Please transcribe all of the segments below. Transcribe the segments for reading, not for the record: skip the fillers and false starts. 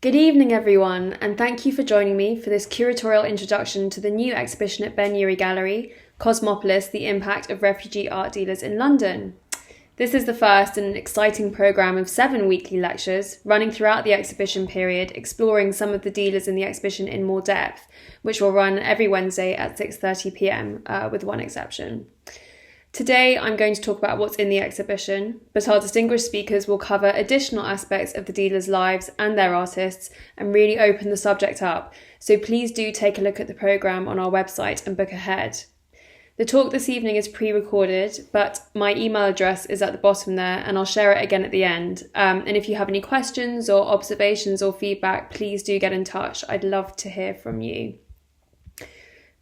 Good evening, everyone, and thank you for joining me for this curatorial introduction to the new exhibition at Ben Uri Gallery, Cosmopolis, The Impact of Refugee Art Dealers in London. This is the first in an exciting programme of 7 weekly lectures, running throughout the exhibition period, exploring some of the dealers in the exhibition in more depth, which will run every Wednesday at 6:30pm, with one exception. Today, I'm going to talk about what's in the exhibition, but our distinguished speakers will cover additional aspects of the dealers' lives and their artists and really open the subject up, so please do take a look at the programme on our website and book ahead. The talk this evening is pre-recorded, but my email address is at the bottom there and I'll share it again at the end. And if you have any questions or observations or feedback, please do get in touch. I'd love to hear from you.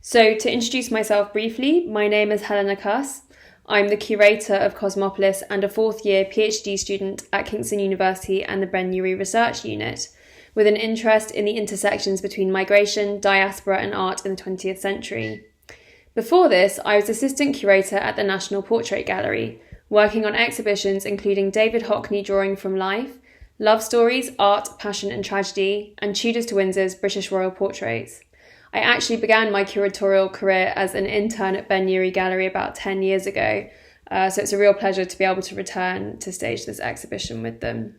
So to introduce myself briefly, my name is Helena Cuss. I'm the curator of Cosmopolis and a fourth-year PhD student at Kingston University and the Ben Uri Research Unit, with an interest in the intersections between migration, diaspora and art in the 20th century. Before this, I was assistant curator at the National Portrait Gallery, working on exhibitions including David Hockney Drawing from Life, Love Stories, Art, Passion and Tragedy, and Tudors to Windsor's British Royal Portraits. I actually began my curatorial career as an intern at Ben Uri Gallery about 10 years ago, so it's a real pleasure to be able to return to stage this exhibition with them.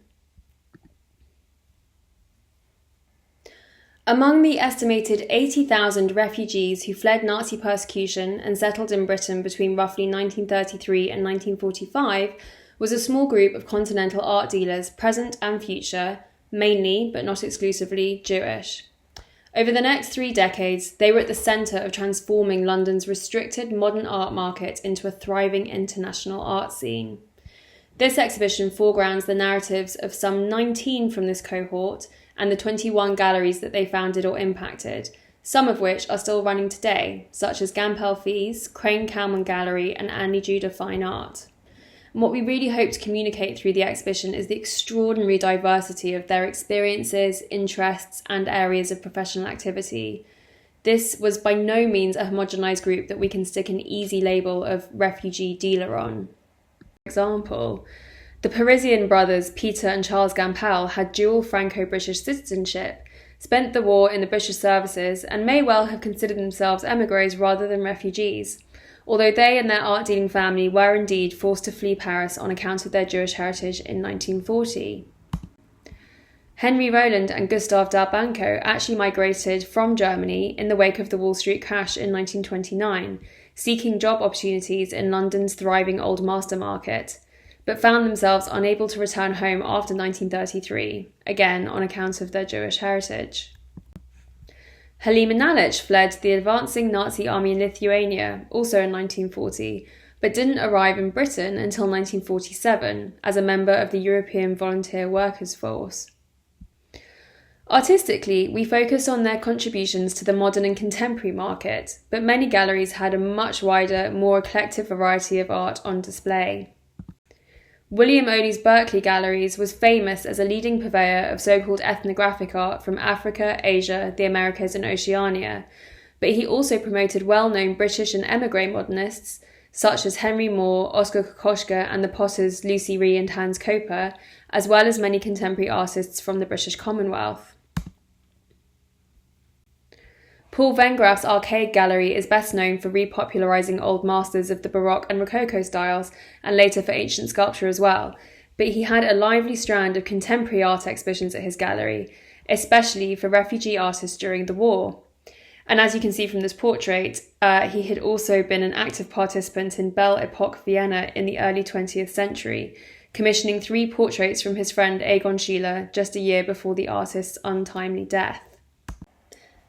Among the estimated 80,000 refugees who fled Nazi persecution and settled in Britain between roughly 1933 and 1945 was a small group of continental art dealers, present and future, mainly, but not exclusively, Jewish. Over the next 3 decades, they were at the centre of transforming London's restricted modern art market into a thriving international art scene. This exhibition foregrounds the narratives of some 19 from this cohort and the 21 galleries that they founded or impacted, some of which are still running today, such as Gampel Fees, Crane Kalman Gallery and Annie Judah Fine Art. And what we really hope to communicate through the exhibition is the extraordinary diversity of their experiences, interests, and areas of professional activity. This was by no means a homogenised group that we can stick an easy label of refugee dealer on. For example, the Parisian brothers Peter and Charles Gampel had dual Franco-British citizenship, spent the war in the British services, and may well have considered themselves émigrés rather than refugees, although they and their art-dealing family were indeed forced to flee Paris on account of their Jewish heritage in 1940. Henry Roland and Gustave Dalbanco actually migrated from Germany in the wake of the Wall Street crash in 1929, seeking job opportunities in London's thriving Old Master market, but found themselves unable to return home after 1933, again on account of their Jewish heritage. Helena Cuss fled the advancing Nazi army in Lithuania, also in 1940, but didn't arrive in Britain until 1947 as a member of the European Volunteer Workers' Force. Artistically, we focus on their contributions to the modern and contemporary market, but many galleries had a much wider, more eclectic variety of art on display. William Oley's Berkeley Galleries was famous as a leading purveyor of so-called ethnographic art from Africa, Asia, the Americas and Oceania, but he also promoted well-known British and émigré modernists such as Henry Moore, Oskar Kokoschka and the Potters Lucy Ree and Hans Koper, as well as many contemporary artists from the British Commonwealth. Paul Vengraff's Arcade Gallery is best known for repopularising old masters of the Baroque and Rococo styles, and later for ancient sculpture as well, but he had a lively strand of contemporary art exhibitions at his gallery, especially for refugee artists during the war. And as you can see from this portrait, he had also been an active participant in Belle Epoque Vienna in the early 20th century, commissioning 3 portraits from his friend Egon Schiele just a year before the artist's untimely death.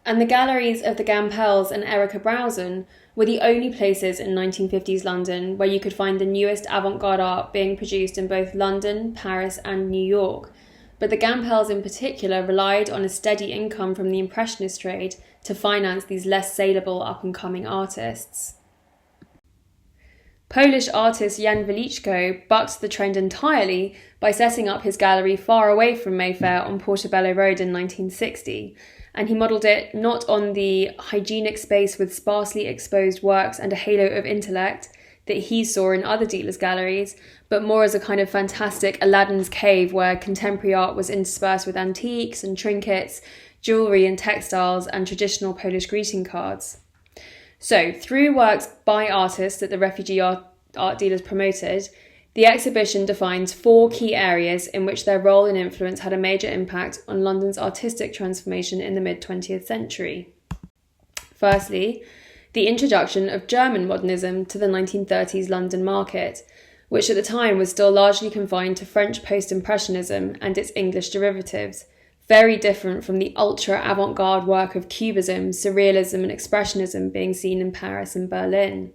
And the galleries of the Gampels and Erika Brausen were the only places in 1950s London where you could find the newest avant-garde art being produced in both London, Paris and New York. But the Gampels in particular relied on a steady income from the Impressionist trade to finance these less saleable up-and-coming artists. Polish artist Jan Weliczko bucked the trend entirely by setting up his gallery far away from Mayfair on Portobello Road in 1960, and he modelled it not on the hygienic space with sparsely exposed works and a halo of intellect, that he saw in other dealers' galleries, but more as a kind of fantastic Aladdin's cave where contemporary art was interspersed with antiques and trinkets, jewellery and textiles, and traditional Polish greeting cards. So, through works by artists that the refugee art dealers promoted, the exhibition defines 4 key areas in which their role and influence had a major impact on London's artistic transformation in the mid-20th century. Firstly, the introduction of German modernism to the 1930s London market, which at the time was still largely confined to French post-impressionism and its English derivatives, very different from the ultra-avant-garde work of Cubism, Surrealism and Expressionism being seen in Paris and Berlin.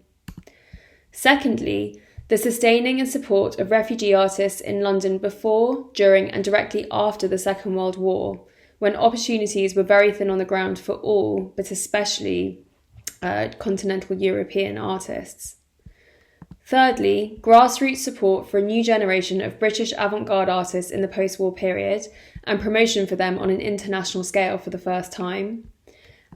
Secondly, the sustaining and support of refugee artists in London before, during and directly after the Second World War, when opportunities were very thin on the ground for all, but especially continental European artists. Thirdly, grassroots support for a new generation of British avant-garde artists in the post-war period and promotion for them on an international scale for the first time.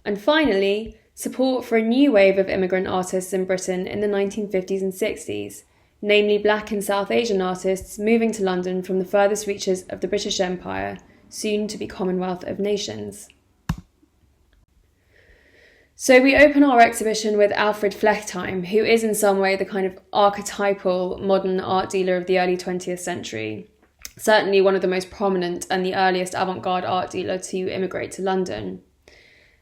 And finally, support for a new wave of immigrant artists in Britain in the 1950s and 60s, namely Black and South Asian artists moving to London from the furthest reaches of the British Empire, soon to be Commonwealth of Nations. So we open our exhibition with Alfred Flechtheim, who is in some way the kind of archetypal modern art dealer of the early 20th century, certainly one of the most prominent and the earliest avant-garde art dealer to immigrate to London.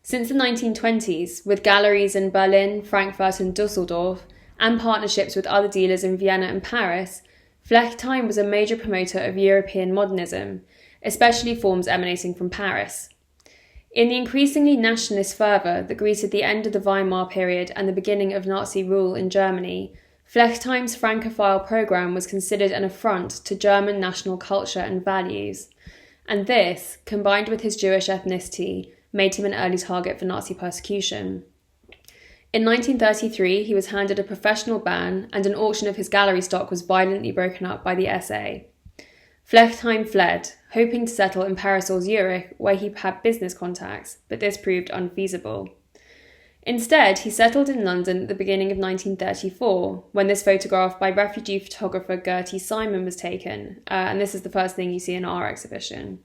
Since the 1920s, with galleries in Berlin, Frankfurt and Dusseldorf, and partnerships with other dealers in Vienna and Paris, Flechtheim was a major promoter of European modernism, especially forms emanating from Paris. In the increasingly nationalist fervour that greeted the end of the Weimar period and the beginning of Nazi rule in Germany, Flechtheim's Francophile programme was considered an affront to German national culture and values, and this, combined with his Jewish ethnicity, made him an early target for Nazi persecution. In 1933, he was handed a professional ban, and an auction of his gallery stock was violently broken up by the SA. Flechtheim fled, hoping to settle in Paris or Zurich, where he had business contacts, but this proved unfeasible. Instead, he settled in London at the beginning of 1934, when this photograph by refugee photographer Gertie Simon was taken, and this is the first thing you see in our exhibition.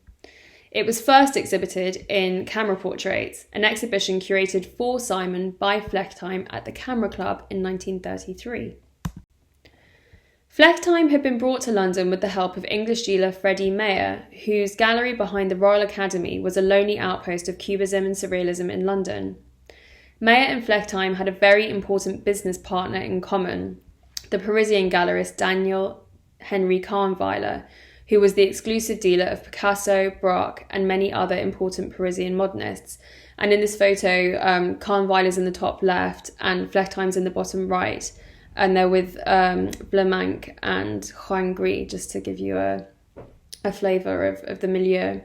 It was first exhibited in Camera Portraits, an exhibition curated for Simon by Flechtheim at the Camera Club in 1933. Flechtheim had been brought to London with the help of English dealer Freddie Mayer, whose gallery behind the Royal Academy was a lonely outpost of Cubism and Surrealism in London. Mayer and Flechtheim had a very important business partner in common, the Parisian gallerist Daniel Henry Kahnweiler, who was the exclusive dealer of Picasso, Braque, and many other important Parisian modernists. And in this photo, Kahnweiler's in the top left and Flechtheim's in the bottom right. And they're with Blamanc and Juan Gris, just to give you a flavour of the milieu.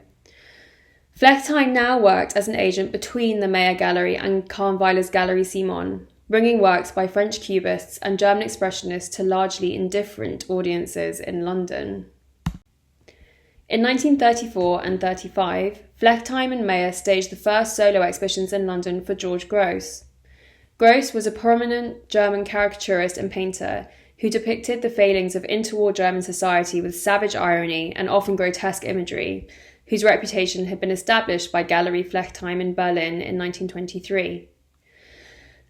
Flechtheim now worked as an agent between the Mayer Gallery and Kahnweiler's Gallery Simon, bringing works by French Cubists and German Expressionists to largely indifferent audiences in London. In 1934 and 35, Flechtheim and Mayer staged the first solo exhibitions in London for George Grosz. Grosz was a prominent German caricaturist and painter who depicted the failings of interwar German society with savage irony and often grotesque imagery, whose reputation had been established by Gallery Flechtheim in Berlin in 1923.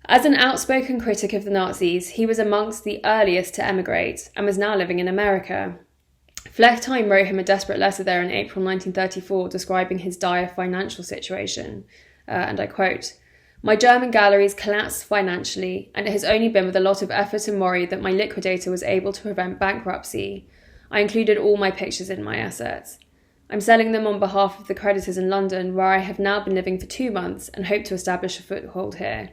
As an outspoken critic of the Nazis, he was amongst the earliest to emigrate and was now living in America. Flechtheim wrote him a desperate letter there in April 1934 describing his dire financial situation, and I quote, "My German galleries collapsed financially, and it has only been with a lot of effort and worry that my liquidator was able to prevent bankruptcy. I included all my pictures in my assets. I'm selling them on behalf of the creditors in London, where I have now been living for 2 months and hope to establish a foothold here.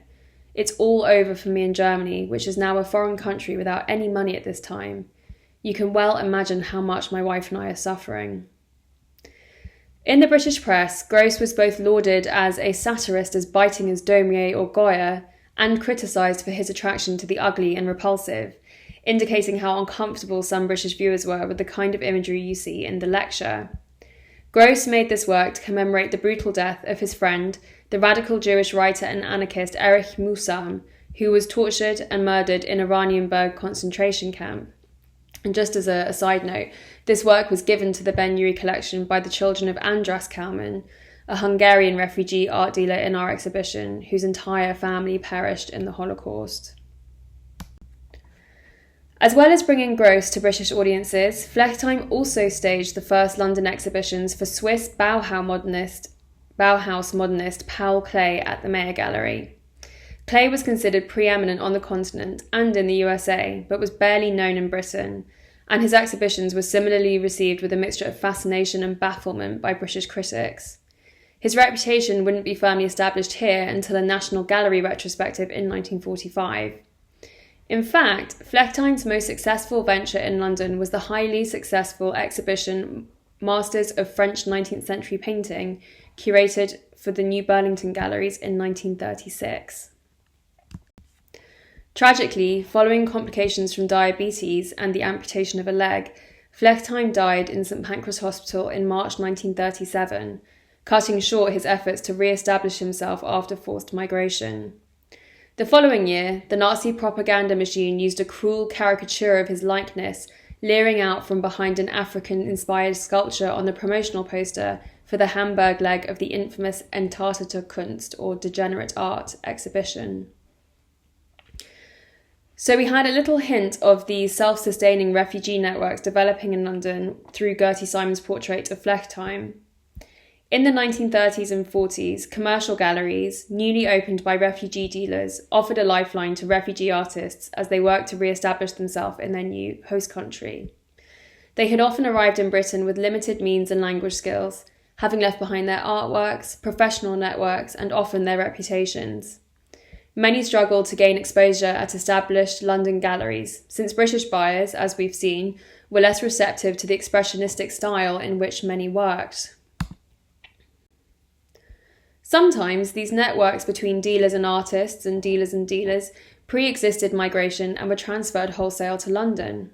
It's all over for me in Germany, which is now a foreign country without any money at this time. You can well imagine how much my wife and I are suffering." In the British press, Grosz was both lauded as a satirist as biting as Daumier or Goya, and criticised for his attraction to the ugly and repulsive, indicating how uncomfortable some British viewers were with the kind of imagery you see in the lecture. Grosz made this work to commemorate the brutal death of his friend, the radical Jewish writer and anarchist Erich Mühsam, who was tortured and murdered in Oranienburg concentration camp. And just as a side note, this work was given to the Ben Uri collection by the children of Andras Kalman, a Hungarian refugee art dealer in our exhibition, whose entire family perished in the Holocaust. As well as bringing Gross to British audiences, Flechtheim also staged the first London exhibitions for Swiss Bauhaus modernist Paul Klee at the Mayer Gallery. Klee was considered preeminent on the continent and in the USA, but was barely known in Britain, and his exhibitions were similarly received with a mixture of fascination and bafflement by British critics. His reputation wouldn't be firmly established here until a National Gallery retrospective in 1945. In fact, Flechtheim's most successful venture in London was the highly successful exhibition Masters of French 19th Century Painting, curated for the New Burlington Galleries in 1936. Tragically, following complications from diabetes and the amputation of a leg, Flechtheim died in St Pancras Hospital in March 1937, cutting short his efforts to re-establish himself after forced migration. The following year, the Nazi propaganda machine used a cruel caricature of his likeness, leering out from behind an African-inspired sculpture on the promotional poster for the Hamburg leg of the infamous Entartete Kunst, or Degenerate Art, exhibition. So we had a little hint of the self-sustaining refugee networks developing in London through Gertie Simon's portrait of Flechtheim. In the 1930s and 40s, commercial galleries, newly opened by refugee dealers, offered a lifeline to refugee artists as they worked to re-establish themselves in their new host country. They had often arrived in Britain with limited means and language skills, having left behind their artworks, professional networks, and often their reputations. Many struggled to gain exposure at established London galleries, since British buyers, as we've seen, were less receptive to the expressionistic style in which many worked. Sometimes these networks between dealers and artists and dealers pre-existed migration and were transferred wholesale to London.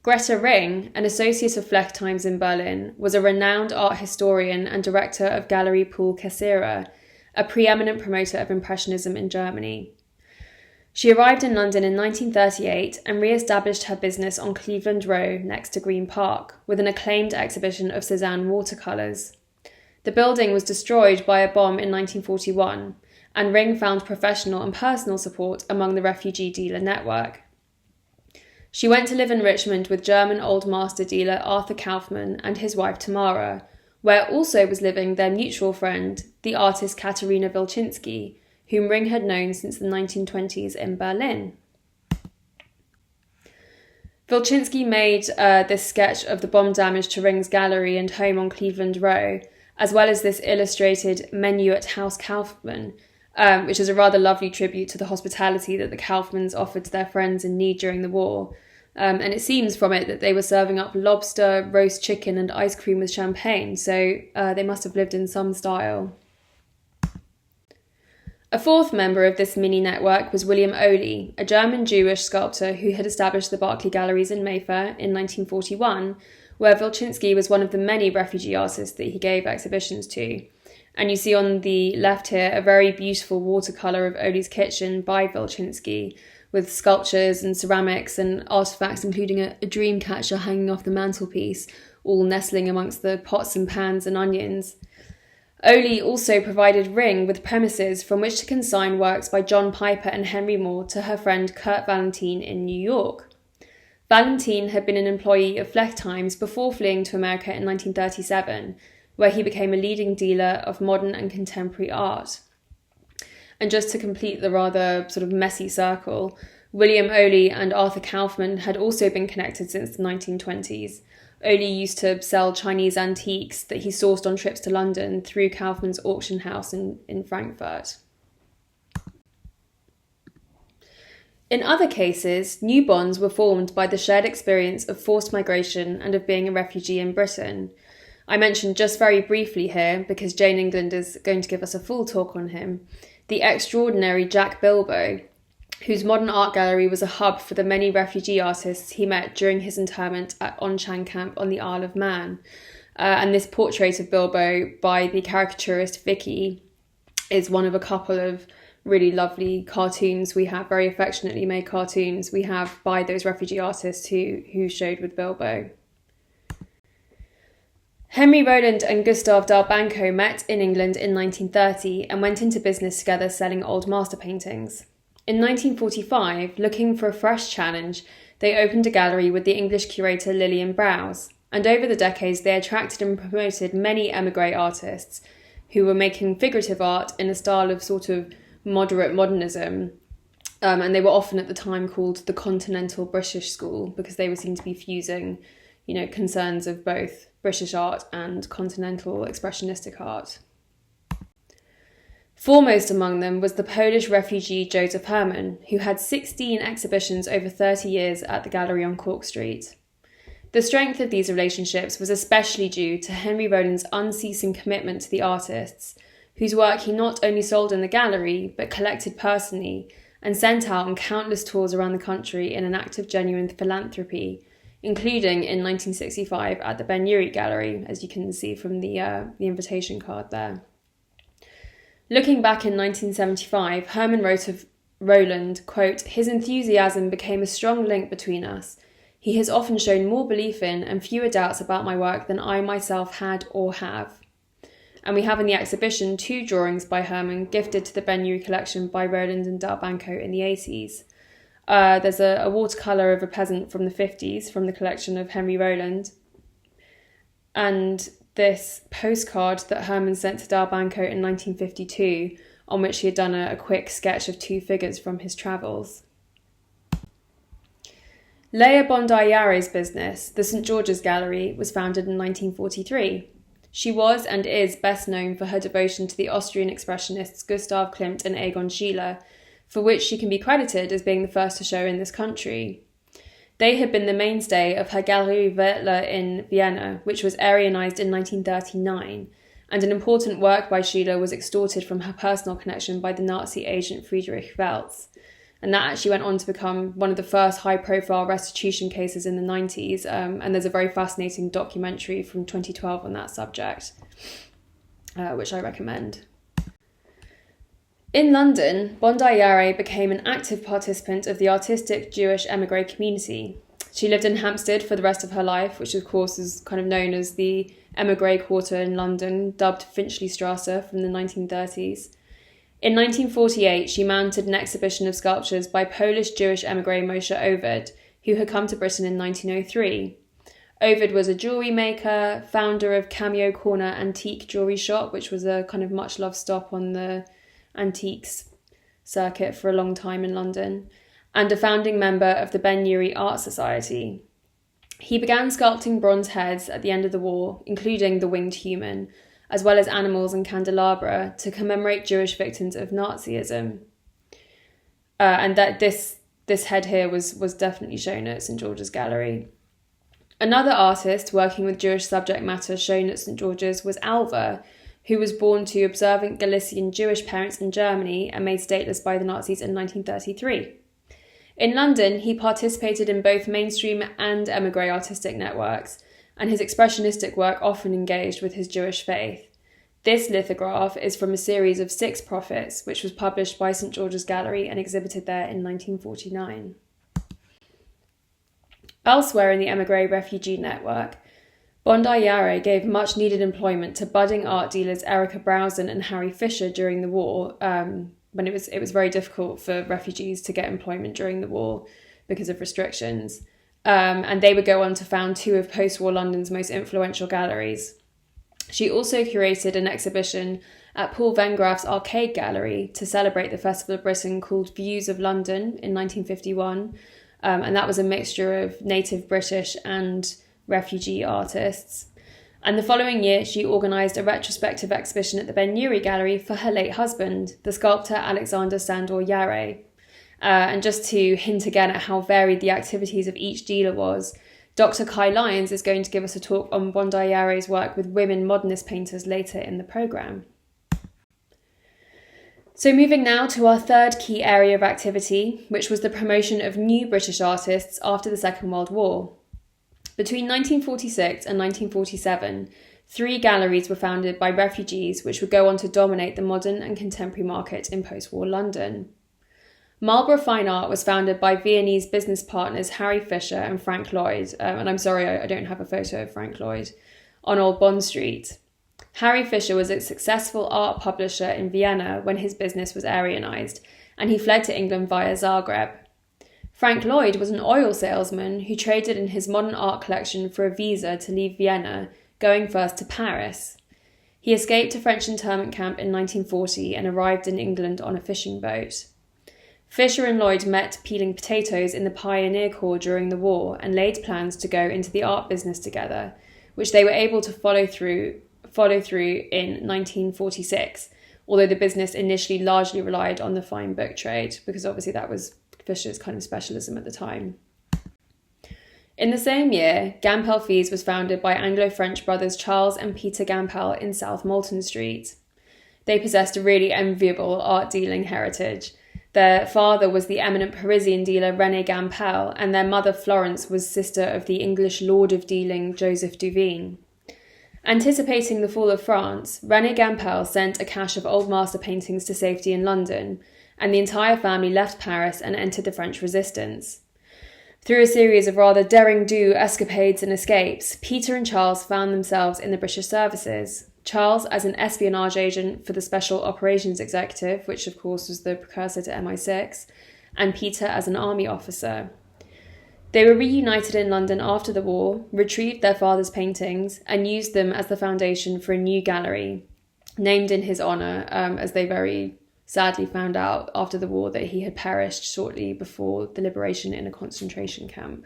Greta Ring, an associate of Flechtheim's in Berlin, was a renowned art historian and director of Gallery Paul Kessera, a preeminent promoter of Impressionism in Germany. She arrived in London in 1938 and re-established her business on Cleveland Row next to Green Park, with an acclaimed exhibition of Cézanne watercolours. The building was destroyed by a bomb in 1941, and Ring found professional and personal support among the refugee dealer network. She went to live in Richmond with German Old Master dealer Arthur Kaufmann and his wife Tamara, where also was living their mutual friend, the artist Katerina Wilczynski, whom Ring had known since the 1920s in Berlin. Wilczynski made this sketch of the bomb damage to Ring's gallery and home on Cleveland Row, as well as this illustrated menu at House Kaufmann, which is a rather lovely tribute to the hospitality that the Kaufmanns offered to their friends in need during the war. And it seems from it that they were serving up lobster, roast chicken and ice cream with champagne, so they must have lived in some style. A fourth member of this mini network was William Oley, a German Jewish sculptor who had established the Berkeley Galleries in Mayfair in 1941, where Wilczynski was one of the many refugee artists that he gave exhibitions to. And you see on the left here a very beautiful watercolour of Oley's kitchen by Wilczynski, with sculptures and ceramics and artefacts, including a dream catcher hanging off the mantelpiece, all nestling amongst the pots and pans and onions. Oley also provided Ring with premises from which to consign works by John Piper and Henry Moore to her friend Kurt Valentine in New York. Valentine had been an employee of Flechtheim's before fleeing to America in 1937, where he became a leading dealer of modern and contemporary art. And just to complete the rather sort of messy circle, William Oley and Arthur Kaufmann had also been connected since the 1920s. Oley used to sell Chinese antiques that he sourced on trips to London through Kaufmann's auction house in Frankfurt. In other cases, new bonds were formed by the shared experience of forced migration and of being a refugee in Britain. I mentioned just very briefly here, because Jane England is going to give us a full talk on him, the extraordinary Jack Bilbo, whose modern art gallery was a hub for the many refugee artists he met during his internment at Onchang Camp on the Isle of Man. And this portrait of Bilbo by the caricaturist Vicky is one of a couple of really lovely cartoons we have, very affectionately made cartoons we have by those refugee artists who showed with Bilbo. Henry Rowland and Gustave Dalbanco met in England in 1930 and went into business together selling old master paintings. In 1945, looking for a fresh challenge, they opened a gallery with the English curator Lillian Browse, and over the decades they attracted and promoted many émigré artists who were making figurative art in a style of sort of moderate modernism, and they were often at the time called the Continental British School because they were seen to be fusing, concerns of both British art and continental expressionistic art. Foremost among them was the Polish refugee Joseph Herman, who had 16 exhibitions over 30 years at the gallery on Cork Street. The strength of these relationships was especially due to Henry Rowland's unceasing commitment to the artists, whose work he not only sold in the gallery, but collected personally and sent out on countless tours around the country in an act of genuine philanthropy, including in 1965 at the Ben Uri Gallery, as you can see from the invitation card there. Looking back in 1975, Herman wrote of Rowland, quote, "His enthusiasm became a strong link between us. He has often shown more belief in and fewer doubts about my work than I myself had or have." And we have in the exhibition 2 drawings by Herman gifted to the Ben Uri collection by Rowland and Dalbanco in the 80s. There's a watercolour of a peasant from the 50s from the collection of Henry Rowland, and this postcard that Herman sent to Dalbanco in 1952, on which he had done a quick sketch of 2 figures from his travels. Leah Bondi-Yare's business, the St George's Gallery, was founded in 1943. She was and is best known for her devotion to the Austrian expressionists Gustav Klimt and Egon Schiele, for which she can be credited as being the first to show in this country. They had been the mainstay of her Galerie Werther in Vienna, which was Aryanized in 1939, and an important work by Schiele was extorted from her personal connection by the Nazi agent Friedrich Welz. And that actually went on to become one of the first high-profile restitution cases in the 90s, and there's a very fascinating documentary from 2012 on that subject, which I recommend. In London, Bondi-Yare became an active participant of the artistic Jewish émigré community. She lived in Hampstead for the rest of her life, which of course is kind of known as the émigré quarter in London, dubbed Finchley Strasse from the 1930s. In 1948, she mounted an exhibition of sculptures by Polish Jewish émigré Moshe Ovid, who had come to Britain in 1903. Ovid was a jewellery maker, founder of Cameo Corner Antique Jewellery Shop, which was a kind of much-loved stop on the antiques circuit for a long time in London, and a founding member of the Ben Uri Art Society. He began sculpting bronze heads at the end of the war, including the winged human, as well as animals and candelabra to commemorate Jewish victims of Nazism. And that this head here was definitely shown at St George's Gallery. Another artist working with Jewish subject matter shown at St George's was Alva, who was born to observant Galician Jewish parents in Germany and made stateless by the Nazis in 1933. In London, he participated in both mainstream and émigré artistic networks, and his expressionistic work often engaged with his Jewish faith. This lithograph is from a series of 6 prophets, which was published by St George's Gallery and exhibited there in 1949. Elsewhere in the émigré refugee network, Bondi-Yare gave much-needed employment to budding art dealers Erica Browson and Harry Fisher during the war, when it was very difficult for refugees to get employment during the war because of restrictions. And they would go on to found 2 of post-war London's most influential galleries. She also curated an exhibition at Paul Vengraff's Arcade Gallery to celebrate the Festival of Britain called Views of London in 1951, and that was a mixture of native British and refugee artists. And the following year, she organised a retrospective exhibition at the Ben Uri Gallery for her late husband, the sculptor Alexander Sandor Yare. And just to hint again at how varied the activities of each dealer was, Dr. Kai Lyons is going to give us a talk on Bondi-Yare's work with women modernist painters later in the programme. So moving now to our third key area of activity, which was the promotion of new British artists after the Second World War. Between 1946 and 1947, 3 galleries were founded by refugees, which would go on to dominate the modern and contemporary market in post-war London. Marlborough Fine Art was founded by Viennese business partners Harry Fisher and Frank Lloyd, and I'm sorry I don't have a photo of Frank Lloyd, on Old Bond Street. Harry Fisher was a successful art publisher in Vienna when his business was Aryanised, and he fled to England via Zagreb. Frank Lloyd was an oil salesman who traded in his modern art collection for a visa to leave Vienna, going first to Paris. He escaped a French internment camp in 1940 and arrived in England on a fishing boat. Fisher and Lloyd met peeling potatoes in the Pioneer Corps during the war and laid plans to go into the art business together, which they were able to follow through in 1946, although the business initially largely relied on the fine book trade, because obviously that was Fisher's kind of specialism at the time. In the same year, Gampel Fees was founded by Anglo-French brothers Charles and Peter Gampel in South Molton Street. They possessed a really enviable art dealing heritage. Their father was the eminent Parisian dealer René Gampel, and their mother Florence was sister of the English Lord of Dealing Joseph Duveen. Anticipating the fall of France, René Gampel sent a cache of old master paintings to safety in London, and the entire family left Paris and entered the French resistance. Through a series of rather daring-do escapades and escapes, Peter and Charles found themselves in the British services. Charles as an espionage agent for the Special Operations Executive, which of course was the precursor to MI6, and Peter as an army officer. They were reunited in London after the war, retrieved their father's paintings, and used them as the foundation for a new gallery, named in his honour, as they very sadly found out after the war that he had perished shortly before the liberation in a concentration camp.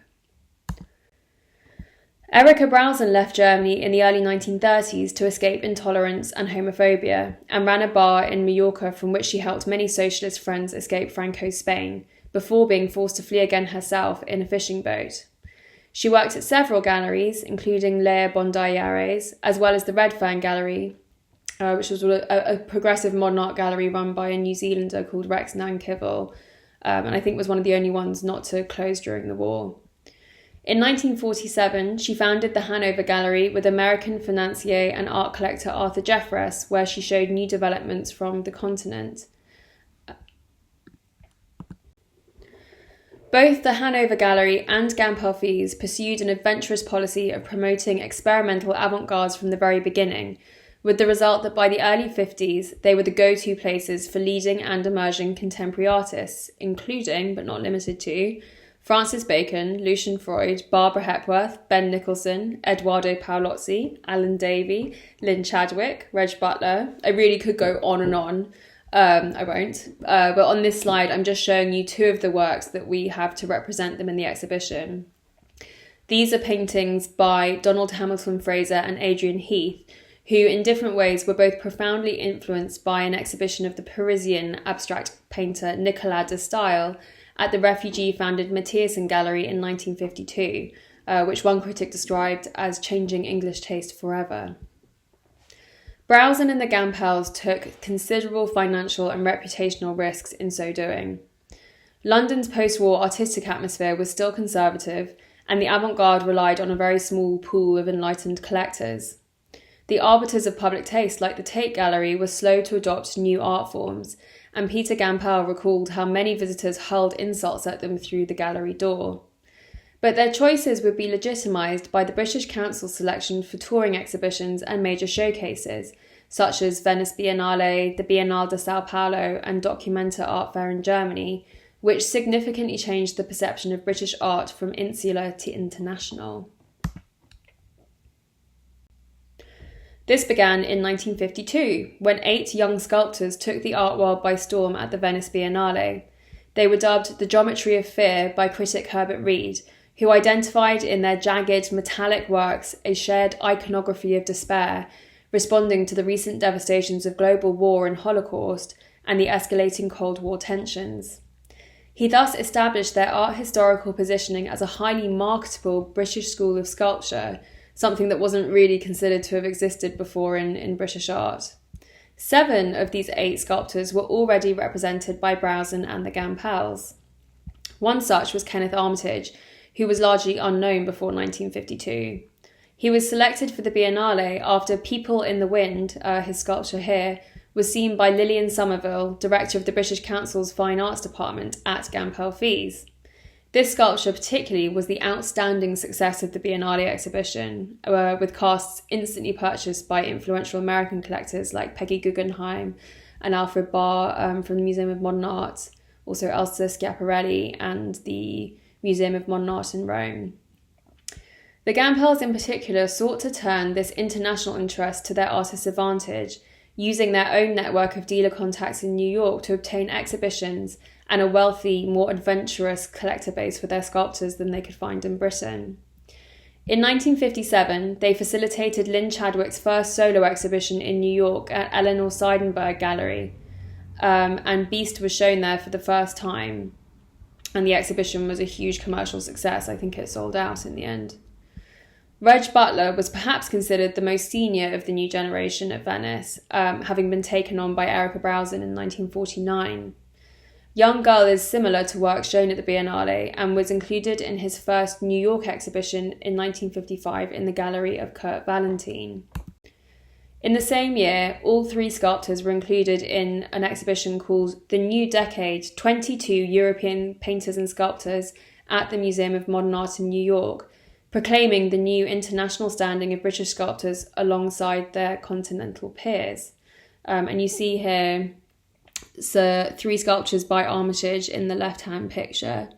Erika Brausen left Germany in the early 1930s to escape intolerance and homophobia, and ran a bar in Mallorca from which she helped many socialist friends escape Franco's Spain, before being forced to flee again herself in a fishing boat. She worked at several galleries, including Lea Bondayares, as well as the Red Fern Gallery, which was a progressive modern art gallery run by a New Zealander called Rex Nankivel, and I think was one of the only ones not to close during the war. In 1947, she founded the Hanover Gallery with American financier and art collector Arthur Jeffress, where she showed new developments from the continent. Both the Hanover Gallery and Gampel Fees pursued an adventurous policy of promoting experimental avant-gardes from the very beginning, with the result that by the early 50s, they were the go-to places for leading and emerging contemporary artists, including, but not limited to, Francis Bacon, Lucian Freud, Barbara Hepworth, Ben Nicholson, Eduardo Paolozzi, Alan Davey, Lynn Chadwick, Reg Butler. I really could go on and on. I won't. But on this slide, I'm just showing you 2 of the works that we have to represent them in the exhibition. These are paintings by Donald Hamilton Fraser and Adrian Heath, who in different ways were both profoundly influenced by an exhibition of the Parisian abstract painter Nicolas de Stael at the Refugee-founded Matthiessen Gallery in 1952, which one critic described as changing English taste forever. Brausen and the Gampels took considerable financial and reputational risks in so doing. London's post-war artistic atmosphere was still conservative, and the avant-garde relied on a very small pool of enlightened collectors. The arbiters of public taste, like the Tate Gallery, were slow to adopt new art forms, and Peter Gampel recalled how many visitors hurled insults at them through the gallery door. But their choices would be legitimised by the British Council's selection for touring exhibitions and major showcases, such as Venice Biennale, the Biennale de Sao Paulo, and Documenta Art Fair in Germany, which significantly changed the perception of British art from insular to international. This began in 1952, when 8 young sculptors took the art world by storm at the Venice Biennale. They were dubbed the Geometry of Fear by critic Herbert Reed, who identified in their jagged, metallic works a shared iconography of despair, responding to the recent devastations of global war and Holocaust and the escalating Cold War tensions. He thus established their art historical positioning as a highly marketable British school of sculpture, something that wasn't really considered to have existed before in British art. 7 of these 8 sculptors were already represented by Brausen and the Gampels. One such was Kenneth Armitage, who was largely unknown before 1952. He was selected for the Biennale after People in the Wind, his sculpture here, was seen by Lillian Somerville, director of the British Council's Fine Arts Department at Gampel-Fees. This sculpture particularly was the outstanding success of the Biennale exhibition, with casts instantly purchased by influential American collectors like Peggy Guggenheim and Alfred Barr from the Museum of Modern Art, also Elsa Schiaparelli and the Museum of Modern Art in Rome. The Gampels in particular sought to turn this international interest to their artists' advantage, using their own network of dealer contacts in New York to obtain exhibitions and a wealthy, more adventurous collector base for their sculptors than they could find in Britain. In 1957, they facilitated Lynn Chadwick's first solo exhibition in New York at Eleanor Seidenberg Gallery, and Beast was shown there for the first time, and the exhibition was a huge commercial success. I think it sold out in the end. Reg Butler was perhaps considered the most senior of the new generation at Venice, having been taken on by Erica Brausen in 1949. Young Gull is similar to work shown at the Biennale and was included in his first New York exhibition in 1955 in the gallery of Kurt Valentine. In the same year, all three sculptors were included in an exhibition called The New Decade, 22 European Painters and Sculptors at the Museum of Modern Art in New York, proclaiming the new international standing of British sculptors alongside their continental peers. And you see here three sculptures by Armitage in the left-hand picture,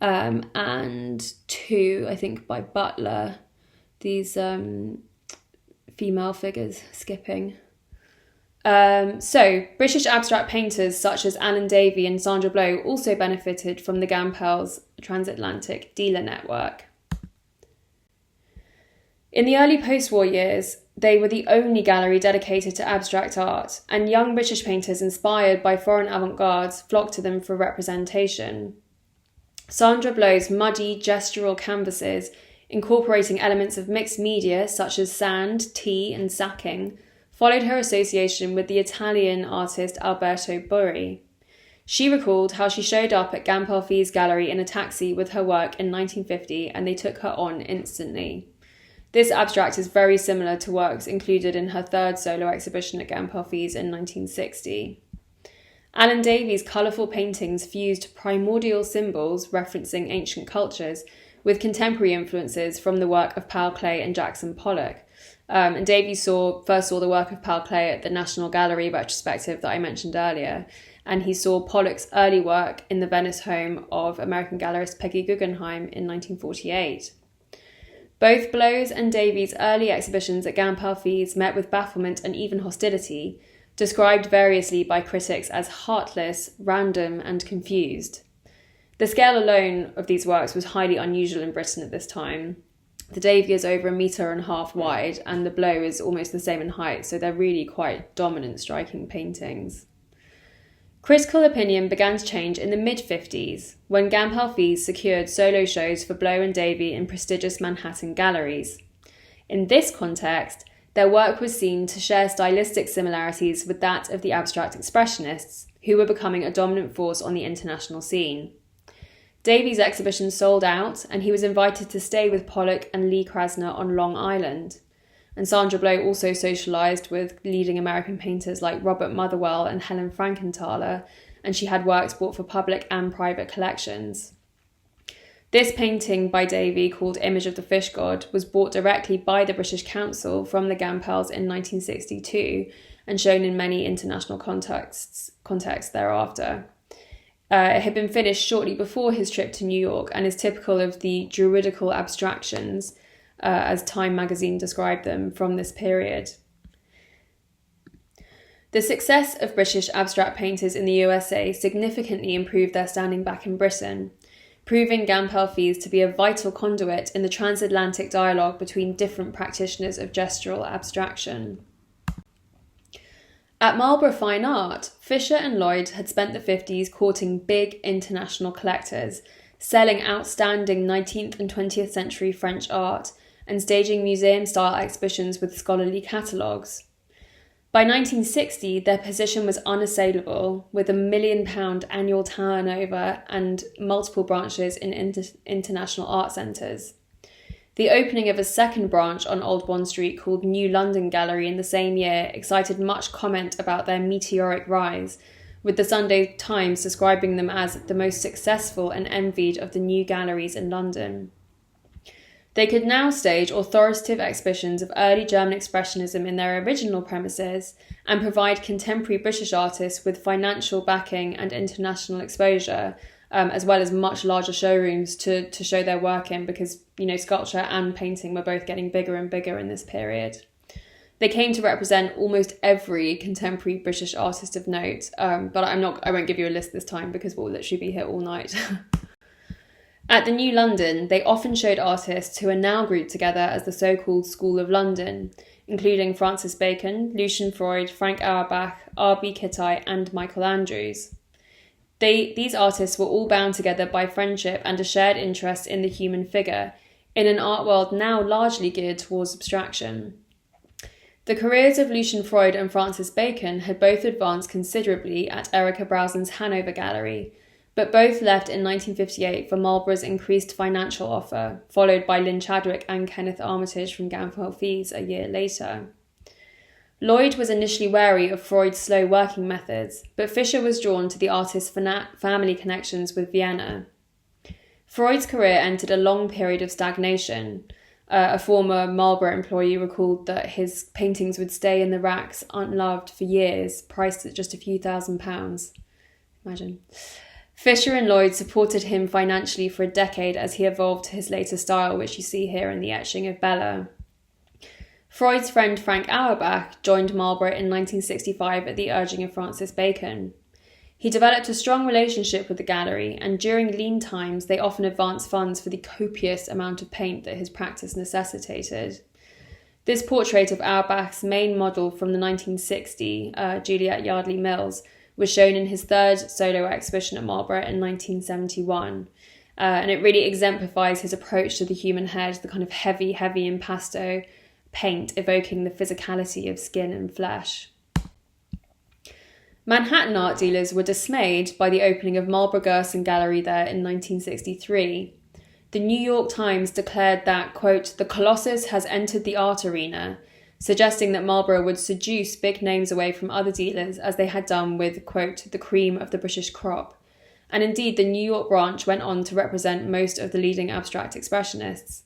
and two, I think, by Butler, these female figures skipping. So British abstract painters such as Alan Davey and Sandra Blow also benefited from the Gampels' transatlantic dealer network. In the early post-war years, they were the only gallery dedicated to abstract art, and young British painters inspired by foreign avant-gardes flocked to them for representation. Sandra Blow's muddy, gestural canvases, incorporating elements of mixed media such as sand, tea, and sacking, followed her association with the Italian artist Alberto Burri. She recalled how she showed up at Gampel-Fees Gallery in a taxi with her work in 1950, and they took her on instantly. This abstract is very similar to works included in her third solo exhibition at Gampel-Fees in 1960. Alan Davies' colourful paintings fused primordial symbols referencing ancient cultures with contemporary influences from the work of Paul Klee and Jackson Pollock. And Davies first saw the work of Paul Klee at the National Gallery retrospective that I mentioned earlier, and he saw Pollock's early work in the Venice home of American gallerist Peggy Guggenheim in 1948. Both Blow's and Davies' early exhibitions at Gampel-Fees met with bafflement and even hostility, described variously by critics as heartless, random, and confused. The scale alone of these works was highly unusual in Britain at this time. The Davy is over 1.5 meters wide, and the Blow is almost the same in height, so they're really quite dominant, striking paintings. Critical opinion began to change in the mid-50s, when Gampel-Fees secured solo shows for Blow and Davy in prestigious Manhattan galleries. In this context, their work was seen to share stylistic similarities with that of the abstract expressionists, who were becoming a dominant force on the international scene. Davies' exhibition sold out, and he was invited to stay with Pollock and Lee Krasner on Long Island. And Sandra Blow also socialised with leading American painters like Robert Motherwell and Helen Frankenthaler, and she had works bought for public and private collections. This painting by Davy, called Image of the Fish God, was bought directly by the British Council from the Gampels in 1962 and shown in many international contexts thereafter. It had been finished shortly before his trip to New York and is typical of the druidical abstractions, as Time magazine described them, from this period. The success of British abstract painters in the USA significantly improved their standing back in Britain, proving Gampel-Fees to be a vital conduit in the transatlantic dialogue between different practitioners of gestural abstraction. At Marlborough Fine Art, Fisher and Lloyd had spent the 50s courting big international collectors, selling outstanding 19th and 20th century French art, and staging museum-style exhibitions with scholarly catalogues. By 1960, their position was unassailable, with £1 million annual turnover and multiple branches in international art centres. The opening of a second branch on Old Bond Street called New London Gallery in the same year excited much comment about their meteoric rise, with the Sunday Times describing them as the most successful and envied of the new galleries in London. They could now stage authoritative exhibitions of early German Expressionism in their original premises and provide contemporary British artists with financial backing and international exposure, as well as much larger showrooms to show their work in, because, sculpture and painting were both getting bigger and bigger in this period. They came to represent almost every contemporary British artist of note, but I won't give you a list this time because we'll literally be here all night. At the New London, they often showed artists who are now grouped together as the so-called School of London, including Francis Bacon, Lucian Freud, Frank Auerbach, R.B. Kitaj, and Michael Andrews. These artists were all bound together by friendship and a shared interest in the human figure, in an art world now largely geared towards abstraction. The careers of Lucian Freud and Francis Bacon had both advanced considerably at Erika Brausen's Hanover Gallery, but both left in 1958 for Marlborough's increased financial offer, followed by Lynn Chadwick and Kenneth Armitage from Gamfield Fees a year later. Lloyd was initially wary of Freud's slow working methods, but Fischer was drawn to the artist's family connections with Vienna. Freud's career entered a long period of stagnation. A former Marlborough employee recalled that his paintings would stay in the racks unloved for years, priced at just a few £1,000s. Imagine. Fischer and Lloyd supported him financially for a decade as he evolved to his later style, which you see here in the etching of Bella. Freud's friend Frank Auerbach joined Marlborough in 1965 at the urging of Francis Bacon. He developed a strong relationship with the gallery, and during lean times they often advanced funds for the copious amount of paint that his practice necessitated. This portrait of Auerbach's main model from the 1960 Juliet Yardley Mills was shown in his third solo exhibition at Marlborough in 1971. And it really exemplifies his approach to the human head, the kind of heavy impasto paint evoking the physicality of skin and flesh. Manhattan art dealers were dismayed by the opening of Marlborough Gerson Gallery there in 1963. The New York Times declared that, quote, "the Colossus has entered the art arena," suggesting that Marlborough would seduce big names away from other dealers as they had done with, quote, "the cream of the British crop." And indeed, the New York branch went on to represent most of the leading abstract expressionists.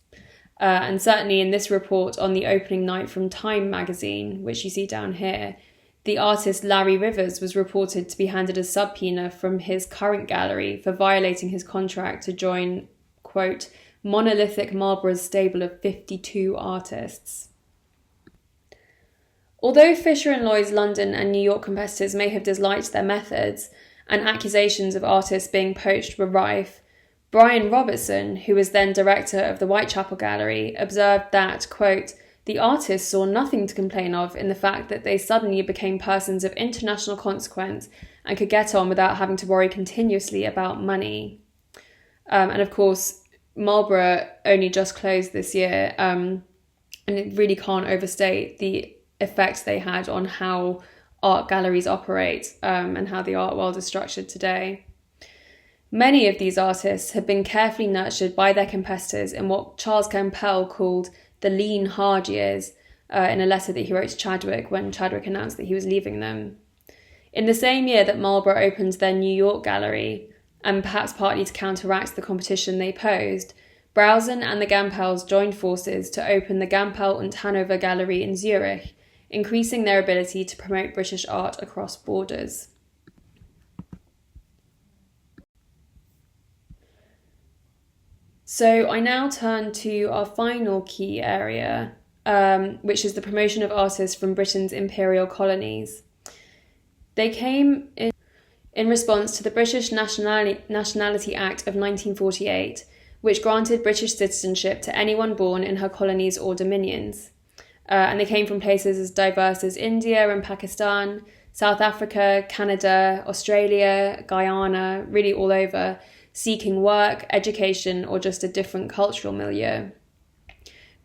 And certainly in this report on the opening night from Time magazine, which you see down here, the artist Larry Rivers was reported to be handed a subpoena from his current gallery for violating his contract to join, quote, "monolithic Marlborough's stable of 52 artists." Although Fischer and Lloyd's London and New York competitors may have disliked their methods, and accusations of artists being poached were rife, Brian Robertson, who was then director of the Whitechapel Gallery, observed that, quote, "the artists saw nothing to complain of in the fact that they suddenly became persons of international consequence and could get on without having to worry continuously about money." And of course, Marlborough only just closed this year, and it really can't overstate the effect they had on how art galleries operate and how the art world is structured today. Many of these artists had been carefully nurtured by their competitors in what Charles Campbell called the lean, hard years, in a letter that he wrote to Chadwick when Chadwick announced that he was leaving them. In the same year that Marlborough opened their New York gallery, and perhaps partly to counteract the competition they posed, Brausen and the Gampels joined forces to open the Gampel und Hanover Gallery in Zurich, increasing their ability to promote British art across borders. So I now turn to our final key area, which is the promotion of artists from Britain's imperial colonies. They came in response to the British Nationality Act of 1948, which granted British citizenship to anyone born in her colonies or dominions. And they came from places as diverse as India and Pakistan, South Africa, Canada, Australia, Guyana, really all over, seeking work, education, or just a different cultural milieu.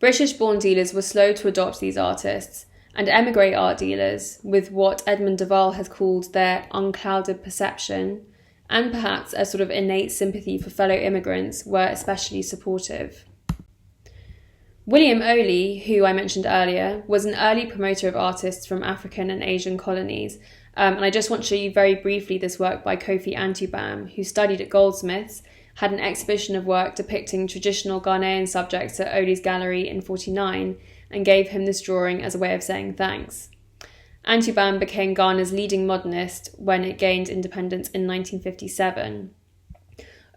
British-born dealers were slow to adopt these artists, and emigre art dealers, with what Edmund Duval has called their unclouded perception, and perhaps a sort of innate sympathy for fellow immigrants, were especially supportive. William Oley, who I mentioned earlier, was an early promoter of artists from African and Asian colonies. And I just want to show you very briefly this work by Kofi Antubam, who studied at Goldsmiths, had an exhibition of work depicting traditional Ghanaian subjects at Oley's gallery in 1949, and gave him this drawing as a way of saying thanks. Antubam became Ghana's leading modernist when it gained independence in 1957.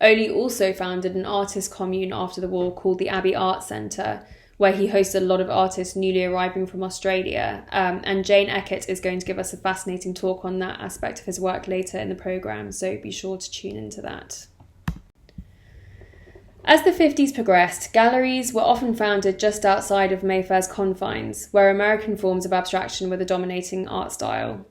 Oley also founded an artist commune after the war called the Abbey Arts Centre, where he hosted a lot of artists newly arriving from Australia. And Jane Eckert is going to give us a fascinating talk on that aspect of his work later in the programme, so be sure to tune into that. As the 50s progressed, galleries were often founded just outside of Mayfair's confines, where American forms of abstraction were the dominating art style.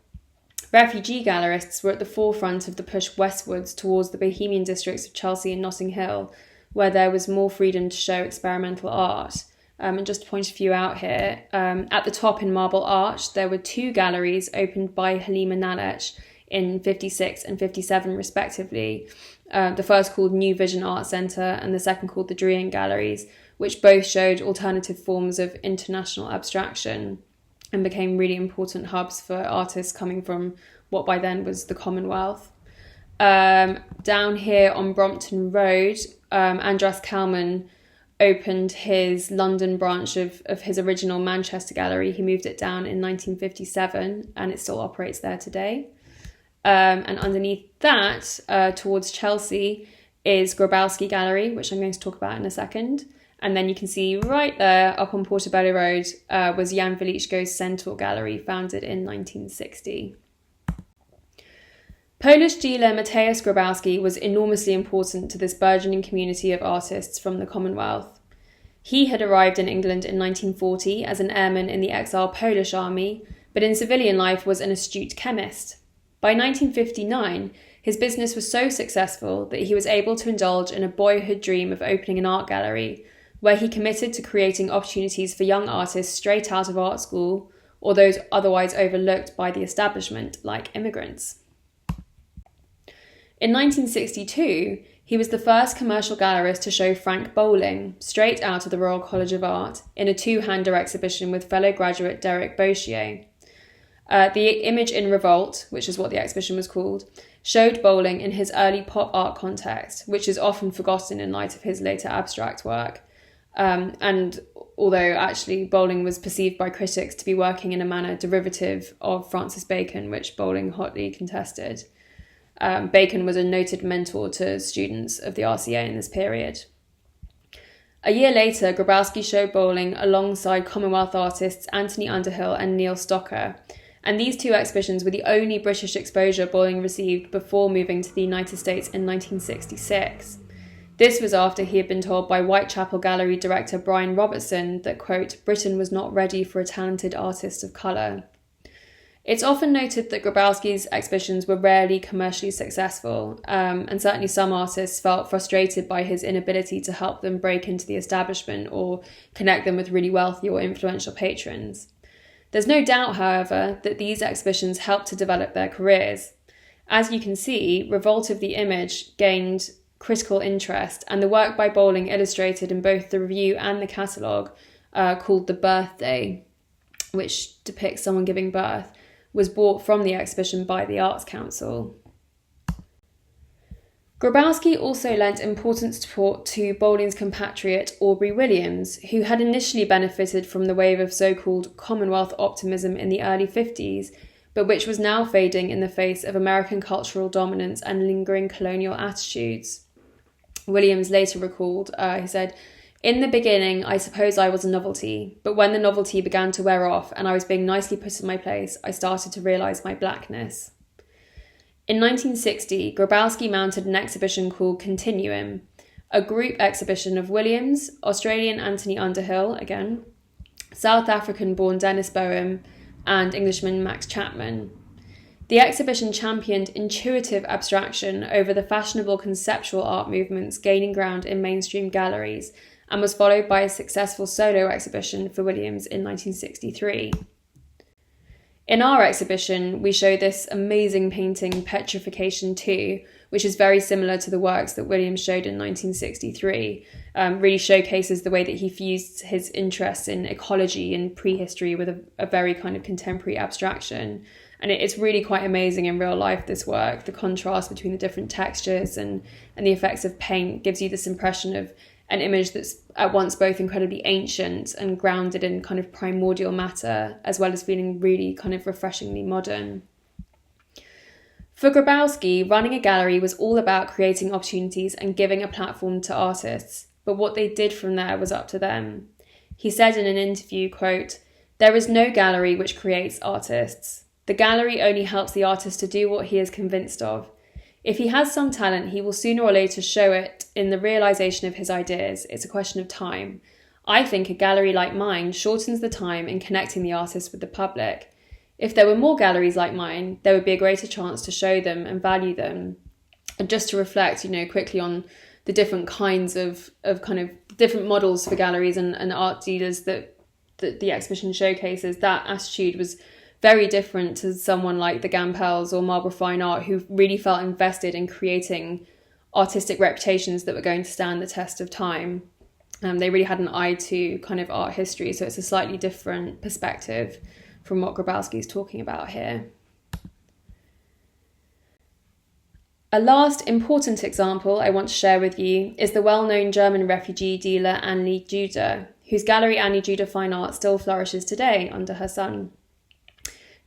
Refugee gallerists were at the forefront of the push westwards towards the bohemian districts of Chelsea and Notting Hill, where there was more freedom to show experimental art. And just to point a few out here, at the top in Marble Arch, there were two galleries opened by Halima Nalech in 56 and 57 respectively. The first called New Vision Art Centre and the second called the Drian Galleries, which both showed alternative forms of international abstraction and became really important hubs for artists coming from what by then was the Commonwealth. Down here on Brompton Road, Andras Kalman opened his London branch of his original Manchester gallery. He moved it down in 1957 and it still operates there today. And underneath that, towards Chelsea, is Grabowski Gallery, which I'm going to talk about in a second. And then you can see right there, up on Portobello Road, was Jan Velichko's Centaur Gallery, founded in 1960. Polish dealer Mateusz Grabowski was enormously important to this burgeoning community of artists from the Commonwealth. He had arrived in England in 1940 as an airman in the exile Polish army, but in civilian life was an astute chemist. By 1959, his business was so successful that he was able to indulge in a boyhood dream of opening an art gallery, where he committed to creating opportunities for young artists straight out of art school or those otherwise overlooked by the establishment, like immigrants. In 1962, he was the first commercial gallerist to show Frank Bowling, straight out of the Royal College of Art, in a two-hander exhibition with fellow graduate Derek Bochier. The image in Revolt, which is what the exhibition was called, showed Bowling in his early pop art context, which is often forgotten in light of his later abstract work. And although actually Bowling was perceived by critics to be working in a manner derivative of Francis Bacon, which Bowling hotly contested. Bacon was a noted mentor to students of the RCA in this period. A year later, Grabowski showed Bowling alongside Commonwealth artists Anthony Underhill and Neil Stocker, and these two exhibitions were the only British exposure Bowling received before moving to the United States in 1966. This was after he had been told by Whitechapel Gallery director Brian Robertson that, quote, Britain was not ready for a talented artist of colour. It's often noted that Grabowski's exhibitions were rarely commercially successful, and certainly some artists felt frustrated by his inability to help them break into the establishment or connect them with really wealthy or influential patrons. There's no doubt, however, that these exhibitions helped to develop their careers. As you can see, Revolt of the Image gained critical interest, and the work by Bowling illustrated in both the review and the catalogue, called The Birthday, which depicts someone giving birth, was bought from the exhibition by the Arts Council. Grabowski also lent important support to Bowling's compatriot Aubrey Williams, who had initially benefited from the wave of so-called Commonwealth optimism in the early 50s, but which was now fading in the face of American cultural dominance and lingering colonial attitudes. Williams later recalled, he said, "In the beginning, I suppose I was a novelty, but when the novelty began to wear off and I was being nicely put in my place, I started to realise my blackness." In 1960, Grabowski mounted an exhibition called Continuum, a group exhibition of Williams, Australian Anthony Underhill, again, South African-born Dennis Boehm, and Englishman Max Chapman. The exhibition championed intuitive abstraction over the fashionable conceptual art movements gaining ground in mainstream galleries, and was followed by a successful solo exhibition for Williams in 1963. In our exhibition, we show this amazing painting, Petrification 2, which is very similar to the works that Williams showed in 1963, really showcases the way that he fused his interest in ecology and prehistory with a very kind of contemporary abstraction. And it's really quite amazing in real life, this work. The contrast between the different textures and the effects of paint gives you this impression of an image that's at once both incredibly ancient and grounded in kind of primordial matter, as well as feeling really kind of refreshingly modern. For Grabowski, running a gallery was all about creating opportunities and giving a platform to artists, but what they did from there was up to them. He said in an interview, quote, "There is no gallery which creates artists. The gallery only helps the artist to do what he is convinced of. If he has some talent, he will sooner or later show it in the realisation of his ideas. It's a question of time. I think a gallery like mine shortens the time in connecting the artist with the public. If there were more galleries like mine, there would be a greater chance to show them and value them." And just to reflect, quickly on the different kinds of kind of different models for galleries and art dealers that the exhibition showcases, that attitude was very different to someone like the Gampels or Marlborough Fine Art, who really felt invested in creating artistic reputations that were going to stand the test of time. They really had an eye to kind of art history, so it's a slightly different perspective from what Grabowski is talking about here. A last important example I want to share with you is the well-known German refugee dealer Annie Juder, whose gallery Annie Juder Fine Art still flourishes today under her son.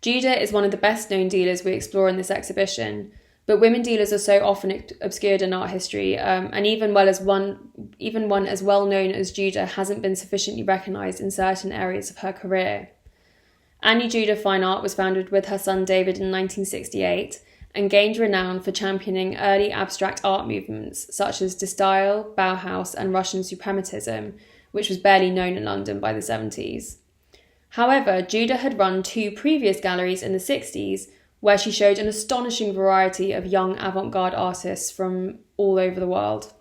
Juder is one of the best-known dealers we explore in this exhibition, but women dealers are so often obscured in art history, and even one as well-known as Juder hasn't been sufficiently recognised in certain areas of her career. Annie Juder Fine Art was founded with her son David in 1968 and gained renown for championing early abstract art movements such as De Stijl, Bauhaus and Russian suprematism, which was barely known in London by the 70s. However, Juder had run 2 previous galleries in the 60s where she showed an astonishing variety of young avant-garde artists from all over the world.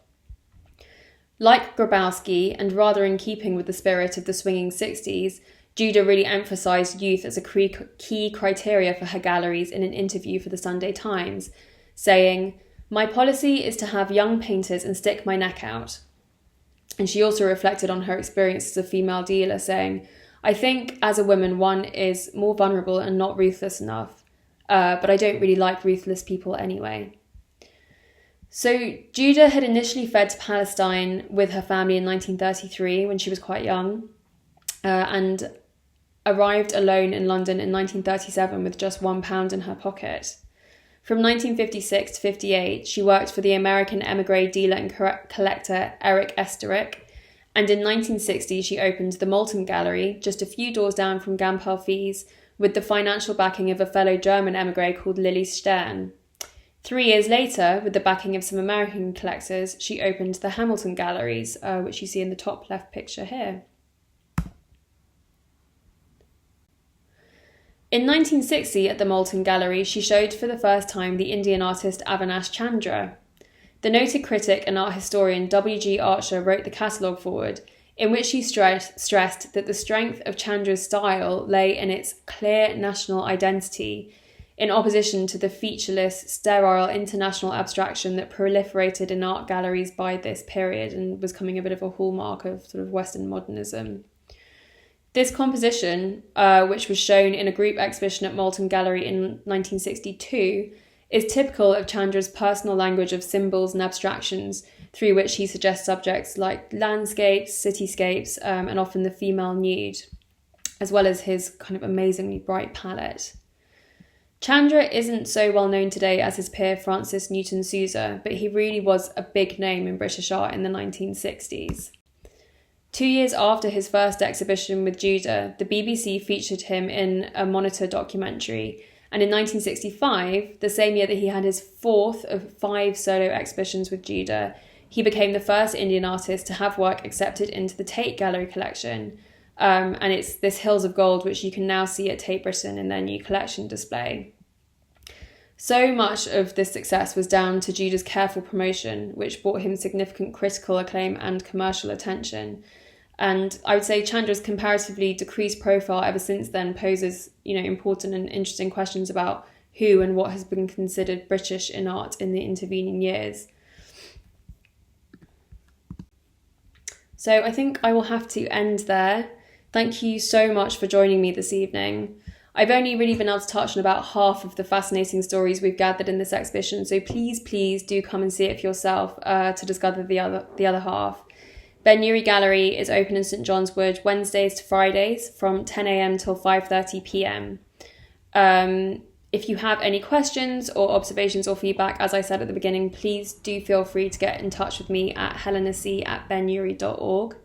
Like Grabowski, and rather in keeping with the spirit of the swinging 60s, Juder really emphasised youth as a key criteria for her galleries in an interview for the Sunday Times, saying, "My policy is to have young painters and stick my neck out." And she also reflected on her experience as a female dealer, saying, "I think as a woman one is more vulnerable and not ruthless enough, but I don't really like ruthless people anyway." So Juder had initially fled to Palestine with her family in 1933 when she was quite young, and arrived alone in London in 1937 with just £1 in her pocket. From 1956 to 58, she worked for the American emigre dealer and collector Eric Esterick, and in 1960 she opened the Moulton Gallery, just a few doors down from Gampel Fees, with the financial backing of a fellow German emigre called Lily Stern. 3 years later, with the backing of some American collectors, she opened the Hamilton Galleries, which you see in the top left picture here. In 1960, at the Moulton Gallery, she showed for the first time the Indian artist Avinash Chandra. The noted critic and art historian W.G. Archer wrote the catalogue forward, in which he stressed that the strength of Chandra's style lay in its clear national identity, in opposition to the featureless, sterile international abstraction that proliferated in art galleries by this period and was becoming a bit of a hallmark of sort of Western modernism. This composition, which was shown in a group exhibition at Moulton Gallery in 1962, is typical of Chandra's personal language of symbols and abstractions, through which he suggests subjects like landscapes, cityscapes, and often the female nude, as well as his kind of amazingly bright palette. Chandra isn't so well known today as his peer Francis Newton Sousa, but he really was a big name in British art in the 1960s. 2 years after his first exhibition with Juder, the BBC featured him in a Monitor documentary, and in 1965, the same year that he had his 4th of 5 solo exhibitions with Juder, he became the first Indian artist to have work accepted into the Tate Gallery collection, and it's this Hills of Gold, which you can now see at Tate Britain in their new collection display. So much of this success was down to Juder's careful promotion, which brought him significant critical acclaim and commercial attention. And I would say Chandra's comparatively decreased profile ever since then poses, important and interesting questions about who and what has been considered British in art in the intervening years. So I think I will have to end there. Thank you so much for joining me this evening. I've only really been able to touch on about half of the fascinating stories we've gathered in this exhibition, so please do come and see it for yourself to discover the other half. Ben Uri Gallery is open in St John's Wood Wednesdays to Fridays from 10 a.m. till 5:30 p.m. If you have any questions or observations or feedback, as I said at the beginning, please do feel free to get in touch with me at helenac@benuri.org.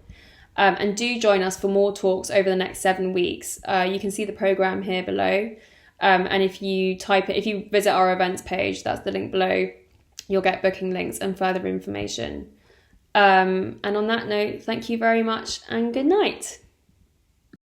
And do join us for more talks over the next 7 weeks. You can see the programme here below. And if you visit our events page, that's the link below, you'll get booking links and further information. And on that note, thank you very much and good night.